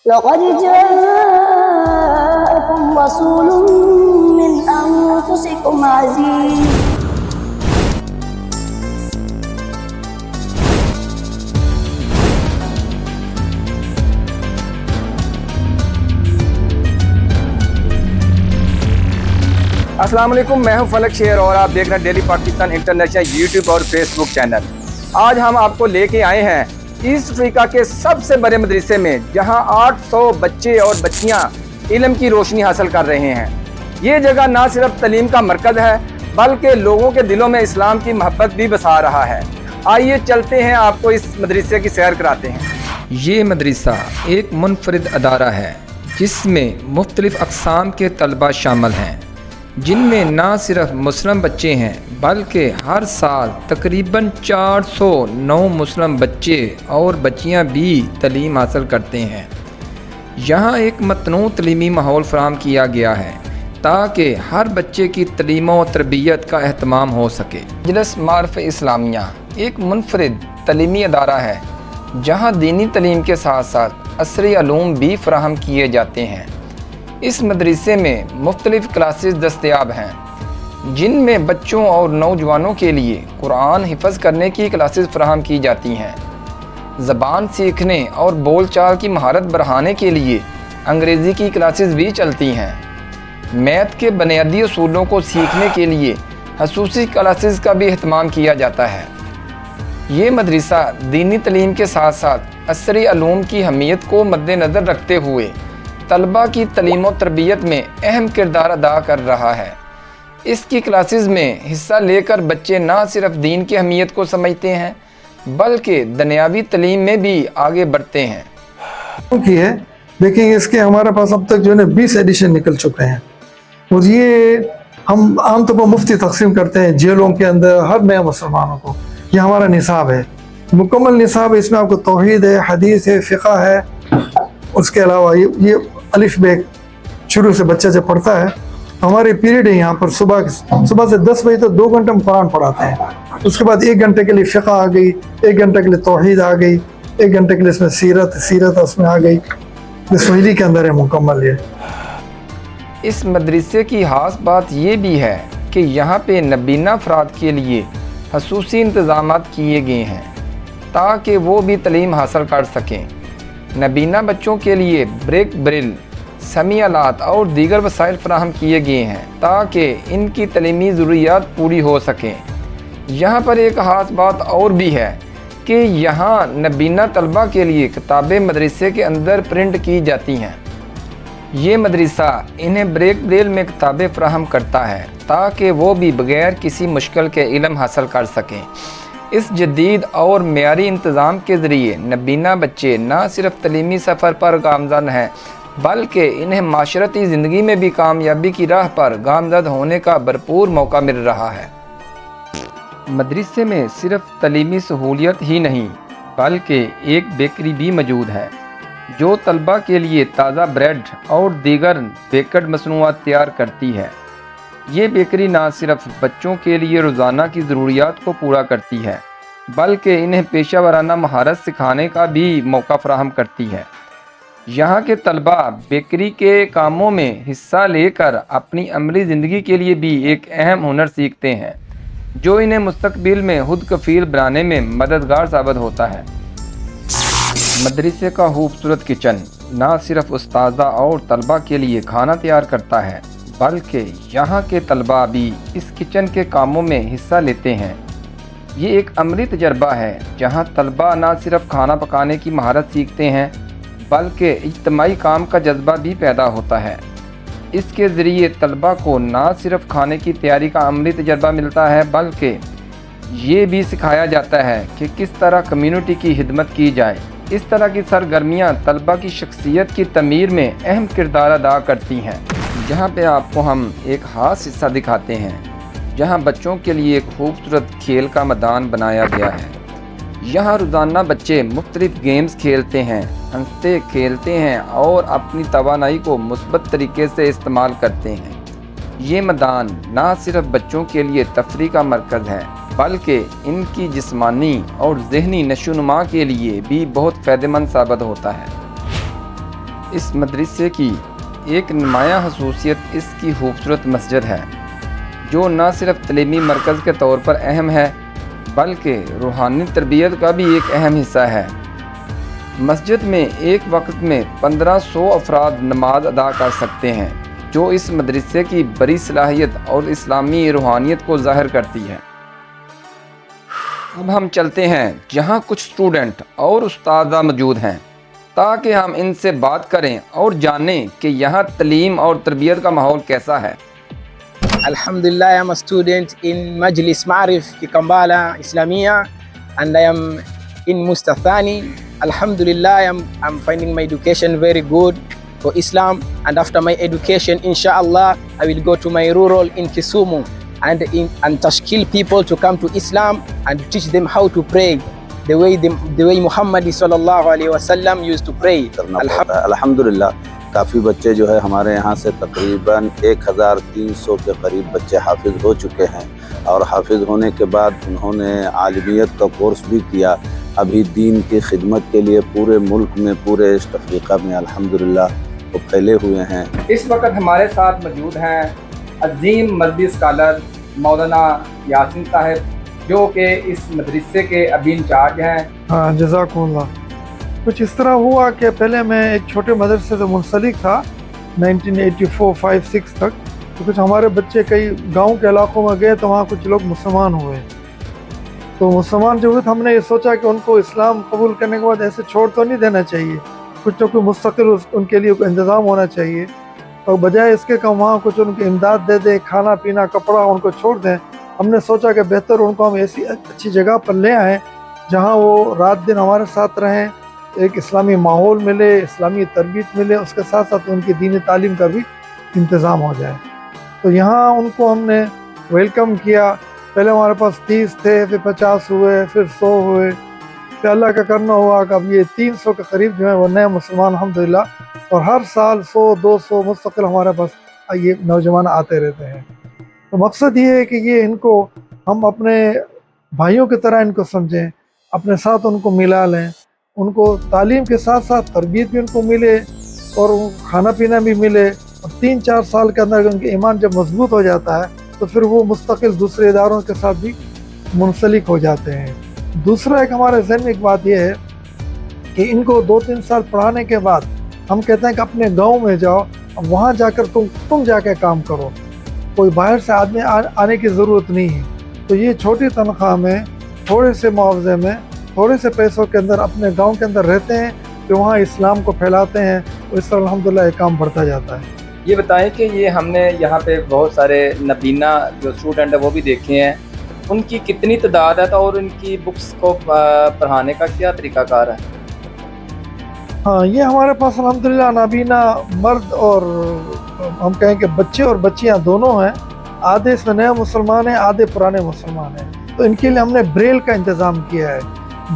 لقد جاءكم رسول من أنفسكم عزيز السلام علیکم، میں ہوں فلک شیر اور آپ دیکھ رہے ہیں ڈیلی پاکستان انٹرنیشنل یوٹیوب اور فیس بک چینل۔ آج ہم آپ کو لے کے آئے ہیں ایسٹ افریقہ کے سب سے بڑے مدرسے میں، جہاں 800 بچے اور بچیاں علم کی روشنی حاصل کر رہے ہیں۔ یہ جگہ نہ صرف تعلیم کا مرکز ہے بلکہ لوگوں کے دلوں میں اسلام کی محبت بھی بسا رہا ہے۔ آئیے چلتے ہیں، آپ کو اس مدرسے کی سیر کراتے ہیں۔ یہ مدرسہ ایک منفرد ادارہ ہے جس میں مختلف اقسام کے طلباء شامل ہیں، جن میں نہ صرف مسلم بچے ہیں بلکہ ہر سال تقریباً 409 مسلم بچے اور بچیاں بھی تعلیم حاصل کرتے ہیں۔ یہاں ایک متنوع تعلیمی ماحول فراہم کیا گیا ہے تاکہ ہر بچے کی تعلیم و تربیت کا اہتمام ہو سکے۔ مجلس معارف اسلامیہ ایک منفرد تعلیمی ادارہ ہے جہاں دینی تعلیم کے ساتھ ساتھ عصری علوم بھی فراہم کیے جاتے ہیں۔ اس مدرسے میں مختلف کلاسز دستیاب ہیں، جن میں بچوں اور نوجوانوں کے لیے قرآن حفظ کرنے کی کلاسز فراہم کی جاتی ہیں۔ زبان سیکھنے اور بول چال کی مہارت بڑھانے کے لیے انگریزی کی کلاسز بھی چلتی ہیں۔ میتھ کے بنیادی اصولوں کو سیکھنے کے لیے خصوصی کلاسز کا بھی اہتمام کیا جاتا ہے۔ یہ مدرسہ دینی تعلیم کے ساتھ ساتھ عصری علوم کی اہمیت کو مد نظر رکھتے ہوئے طلباء کی تعلیم و تربیت میں اہم کردار ادا کر رہا ہے۔ اس کی کلاسز میں حصہ لے کر بچے نہ صرف دین کی اہمیت کو سمجھتے ہیں بلکہ دنیاوی تعلیم میں بھی آگے بڑھتے ہیں۔ کی ہے دیکھیں، اس کے ہمارے پاس اب تک جو ہے 20 ایڈیشن نکل چکے ہیں، اور یہ ہم عام طور پر مفتی تقسیم کرتے ہیں جیلوں کے اندر ہر نئے مسلمانوں کو۔ یہ ہمارا نصاب ہے، مکمل نصاب ہے۔ اس میں آپ کو توحید ہے، حدیث ہے، فقہ ہے، اس کے علاوہ یہ الف بے شروع سے بچہ جب پڑھتا ہے، ہمارے پیریڈ ہے یہاں پر صبح سے 10 بجے تک 2 گھنٹے ہم قرآن پڑھاتے ہیں۔ اس کے بعد 1 گھنٹے کے لیے فقہ آ گئی، 1 گھنٹے کے لیے توحید آ گئی، 1 گھنٹے کے لیے اس میں سیرت اس میں آ گئی۔ یہ سہیلی کے اندر ہے مکمل۔ یہ اس مدرسے کی خاص بات یہ بھی ہے کہ یہاں پہ نابینا افراد کے لیے خصوصی انتظامات کیے گئے ہیں تاکہ وہ بھی تعلیم حاصل کر سکیں۔ نابینا بچوں کے لیے بریک بریل، سمیع آلات اور دیگر وسائل فراہم کیے گئے ہیں تاکہ ان کی تعلیمی ضروریات پوری ہو سکیں۔ یہاں پر ایک خاص بات اور بھی ہے کہ یہاں نابینا طلباء کے لیے کتابیں مدرسے کے اندر پرنٹ کی جاتی ہیں۔ یہ مدرسہ انہیں بریک بریل میں کتابیں فراہم کرتا ہے تاکہ وہ بھی بغیر کسی مشکل کے علم حاصل کر سکیں۔ اس جدید اور معیاری انتظام کے ذریعے نابینا بچے نہ صرف تعلیمی سفر پر گامزن ہیں بلکہ انہیں معاشرتی زندگی میں بھی کامیابی کی راہ پر گامزن ہونے کا بھرپور موقع مل رہا ہے۔ مدرسے میں صرف تعلیمی سہولیت ہی نہیں بلکہ ایک بیکری بھی موجود ہے جو طلباء کے لیے تازہ بریڈ اور دیگر بیکڈ مصنوعات تیار کرتی ہے۔ یہ بیکری نہ صرف بچوں کے لیے روزانہ کی ضروریات کو پورا کرتی ہے بلکہ انہیں پیشہ ورانہ مہارت سکھانے کا بھی موقع فراہم کرتی ہے۔ یہاں کے طلباء بیکری کے کاموں میں حصہ لے کر اپنی عملی زندگی کے لیے بھی ایک اہم ہنر سیکھتے ہیں جو انہیں مستقبل میں خود کفیل بنانے میں مددگار ثابت ہوتا ہے۔ مدرسے کا خوبصورت کچن نہ صرف اساتذہ اور طلباء کے لیے کھانا تیار کرتا ہے بلکہ یہاں کے طلباء بھی اس کچن کے کاموں میں حصہ لیتے ہیں۔ یہ ایک عملی تجربہ ہے جہاں طلباء نہ صرف کھانا پکانے کی مہارت سیکھتے ہیں بلکہ اجتماعی کام کا جذبہ بھی پیدا ہوتا ہے۔ اس کے ذریعے طلباء کو نہ صرف کھانے کی تیاری کا عملی تجربہ ملتا ہے بلکہ یہ بھی سکھایا جاتا ہے کہ کس طرح کمیونٹی کی خدمت کی جائے۔ اس طرح کی سرگرمیاں طلباء کی شخصیت کی تعمیر میں اہم کردار ادا کرتی ہیں۔ جہاں پہ آپ کو ہم ایک خاص حصہ دکھاتے ہیں جہاں بچوں کے لیے ایک خوبصورت کھیل کا میدان بنایا گیا ہے۔ یہاں روزانہ بچے مختلف گیمز کھیلتے ہیں، ہنستے کھیلتے ہیں اور اپنی توانائی کو مثبت طریقے سے استعمال کرتے ہیں۔ یہ میدان نہ صرف بچوں کے لیے تفریح کا مرکز ہے بلکہ ان کی جسمانی اور ذہنی نشو و نما کے لیے بھی بہت فائدہ مند ثابت ہوتا ہے۔ اس مدرسے کی ایک نمایاں خصوصیت اس کی خوبصورت مسجد ہے، جو نہ صرف تعلیمی مرکز کے طور پر اہم ہے بلکہ روحانی تربیت کا بھی ایک اہم حصہ ہے۔ مسجد میں ایک وقت میں 1500 افراد نماز ادا کر سکتے ہیں، جو اس مدرسے کی بڑی صلاحیت اور اسلامی روحانیت کو ظاہر کرتی ہے۔ اب ہم چلتے ہیں جہاں کچھ اسٹوڈنٹ اور استاد موجود ہیں تاکہ ہم ان سے بات کریں اور جانیں کہ یہاں تعلیم اور تربیت کا ماحول کیسا ہے۔ Alhamdulillah, I am a student in Majlis Ma'arif في Kambala Islamia, and I am in Mustathani. Alhamdulillah, I'm finding my education very good for Islam, and after my education, inshallah, I will go to my rural in Kisumu and tashkil people to come to Islam and teach them how to pray the way Muhammad sallallahu alaihi wasallam used to pray. الحمدللہ کافی بچے جو ہے ہمارے یہاں سے تقریباً 1300 کے قریب بچے حافظ ہو چکے ہیں، اور حافظ ہونے کے بعد انہوں نے عالمیت کا کورس بھی کیا۔ ابھی دین کی خدمت کے لیے پورے ملک میں، پورے ایسٹ افریقہ میں الحمدللہ وہ پھیلے ہوئے ہیں۔ اس وقت ہمارے ساتھ موجود ہیں عظیم مذہبی اسکالر مولانا یاسین صاحب، جو کہ اس مدرسے کے ابھی انچارج ہیں۔ ہاں، جزاکم اللہ۔ کچھ اس طرح ہوا کہ پہلے میں ایک چھوٹے مدرسے سے منسلک تھا 1984-85-86 تک، تو کچھ ہمارے بچے کئی گاؤں کے علاقوں میں گئے تو وہاں کچھ لوگ مسلمان ہوئے، تو مسلمان جو ہوئے تو ہم نے یہ سوچا کہ ان کو اسلام قبول کرنے کے بعد ایسے چھوڑ تو نہیں دینا چاہیے، کچھ نہ کوئی مستقل ان کے لیے کوئی انتظام ہونا چاہیے، اور بجائے اس کے کہ ہم وہاں کچھ ان کی امداد دے دیں، کھانا پینا کپڑا ان کو چھوڑ دیں، ہم نے سوچا کہ بہتر ان کو ہم ایسی اچھی جگہ پر لے آئیں جہاں وہ رات دن ہمارے ساتھ رہیں، ایک اسلامی ماحول ملے، اسلامی تربیت ملے، اس کے ساتھ ساتھ ان کی دینی تعلیم کا بھی انتظام ہو جائے۔ تو یہاں ان کو ہم نے ویلکم کیا۔ پہلے ہمارے پاس 30 تھے، پھر 50 ہوئے، پھر 100 ہوئے، پھر اللہ کا کرنا ہوا کہ اب یہ 300 کے قریب جو ہیں وہ نئے مسلمان الحمدللہ، اور ہر سال 100-200 مستقل ہمارے پاس یہ نوجوان آتے رہتے ہیں۔ تو مقصد یہ ہے کہ یہ ان کو ہم اپنے بھائیوں کی طرح ان کو سمجھیں، اپنے ساتھ ان کو ملا لیں، ان کو تعلیم کے ساتھ ساتھ تربیت بھی ان کو ملے اور کھانا پینا بھی ملے، اور 3-4 سال کے اندر ان کے ایمان جب مضبوط ہو جاتا ہے تو پھر وہ مستقل دوسرے اداروں کے ساتھ بھی منسلک ہو جاتے ہیں۔ دوسرا ایک ہمارے ذہن میں ایک بات یہ ہے کہ ان کو 2-3 سال پڑھانے کے بعد ہم کہتے ہیں کہ اپنے گاؤں میں جاؤ، وہاں جا کر تم جا کے کام کرو، کوئی باہر سے آدمی آنے کی ضرورت نہیں ہے۔ تو یہ چھوٹی تنخواہ میں، تھوڑے سے معاوضے میں، تھوڑے سے پیسوں کے اندر اپنے گاؤں کے اندر رہتے ہیں، کہ وہاں اسلام کو پھیلاتے ہیں، اور اس طرح الحمدللہ یہ کام بڑھتا جاتا ہے۔ یہ بتائیں کہ یہ ہم نے یہاں پہ بہت سارے نبینہ جو اسٹوڈنٹ ہیں وہ بھی دیکھے ہیں، ان کی کتنی تعداد ہے اور ان کی بکس کو پڑھانے کا کیا طریقہ کار ہے؟ ہاں، یہ ہمارے پاس الحمدللہ نابینا مرد اور ہم کہیں کہ بچے اور بچیاں دونوں ہیں، آدھے اس میں نئے مسلمان ہیں، آدھے پرانے مسلمان ہیں، تو ان کے لیے ہم نے بریل کا انتظام کیا ہے۔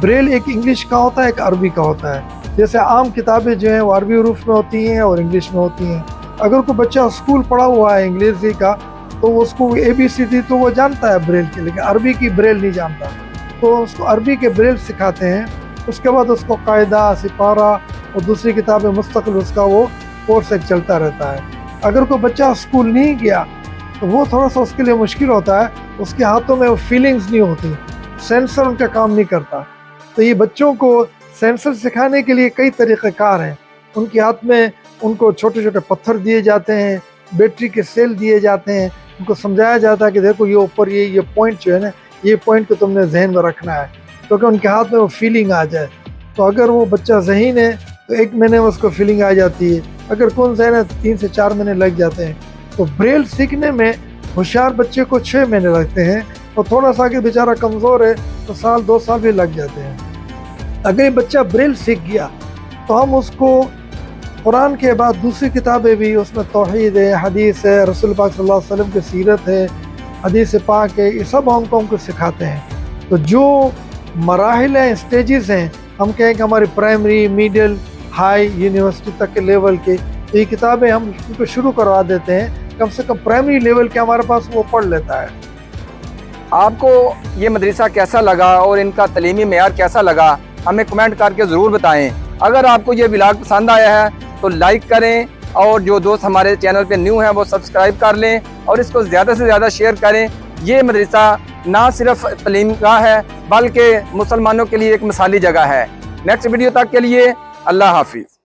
بریل ایک انگلش کا ہوتا ہے، ایک عربی کا ہوتا ہے۔ جیسے عام کتابیں جو ہیں وہ عربی حروف میں ہوتی ہیں اور انگلش میں ہوتی ہیں۔ اگر کوئی بچہ اسکول پڑھا ہوا ہے انگریزی کا تو وہ اس کو ABCD تو وہ جانتا ہے بریل کی، لیکن عربی کی بریل نہیں جانتا، تو اس کو عربی کے بریل سکھاتے ہیں۔ اس کے بعد اس کو قاعدہ، سپارہ اور دوسری کتابیں مستقل اس کا وہ کورس ایک چلتا رہتا ہے۔ اگر کوئی بچہ اسکول نہیں گیا تو وہ تھوڑا سا اس کے لیے مشکل ہوتا ہے، اس کے ہاتھوں میں وہ فیلنگز نہیں ہوتی، سینسر ان کا کام نہیں کرتا، تو یہ بچوں کو سینسر سکھانے کے لیے کئی طریقہ کار ہیں۔ ان کے ہاتھ میں ان کو چھوٹے چھوٹے پتھر دیے جاتے ہیں، بیٹری کے سیل دیے جاتے ہیں، ان کو سمجھایا جاتا ہے کہ دیکھو یہ اوپر یہ پوائنٹ جو ہے نا، یہ پوائنٹ کو تم نے ذہن میں رکھنا ہے، کیونکہ ان کے ہاتھ میں وہ فیلنگ آ جائے۔ تو اگر وہ بچہ ذہین ہے تو 1 مہینے میں اس کو فیلنگ آ جاتی ہے، اگر کون ذہن ہے تو 3 سے 4 مہینے لگ جاتے ہیں۔ تو بریل سیکھنے میں ہوشیار بچے کو 6 مہینے لگتے ہیں، اور تھوڑا سا کہ بیچارہ کمزور ہے تو 1-2 سال بھی لگ جاتے ہیں۔ اگر یہ بچہ بریل سیکھ گیا تو ہم اس کو قرآن کے بعد دوسری کتابیں بھی، اس میں توحید ہے، حدیث ہے، رسول پاک صلی اللہ علیہ وسلم کی سیرت ہے، حدیث پاک ہے، یہ سب ہم کو سکھاتے ہیں۔ تو جو مراحل ہیں، اسٹیجز ہیں، ہم کہیں کہ ہماری پرائمری، میڈل، ہائی، یونیورسٹی تک کے لیول کے، تو یہ کتابیں ہم ان کو شروع کروا دیتے ہیں، کم سے کم پرائمری لیول کے ہمارے پاس وہ پڑھ لیتا ہے۔ آپ کو یہ مدرسہ کیسا لگا اور ان کا تعلیمی معیار کیسا لگا، ہمیں کمنٹ کر کے ضرور بتائیں۔ اگر آپ کو یہ ولاگ پسند آیا ہے تو لائک کریں، اور جو دوست ہمارے چینل پہ نیو ہیں وہ سبسکرائب کر لیں اور اس کو زیادہ سے زیادہ شیئر کریں۔ یہ مدرسہ نہ صرف تعلیم گاہ ہے بلکہ مسلمانوں کے لیے ایک مثالی جگہ ہے۔ نیکسٹ ویڈیو تک کے لیے اللہ حافظ۔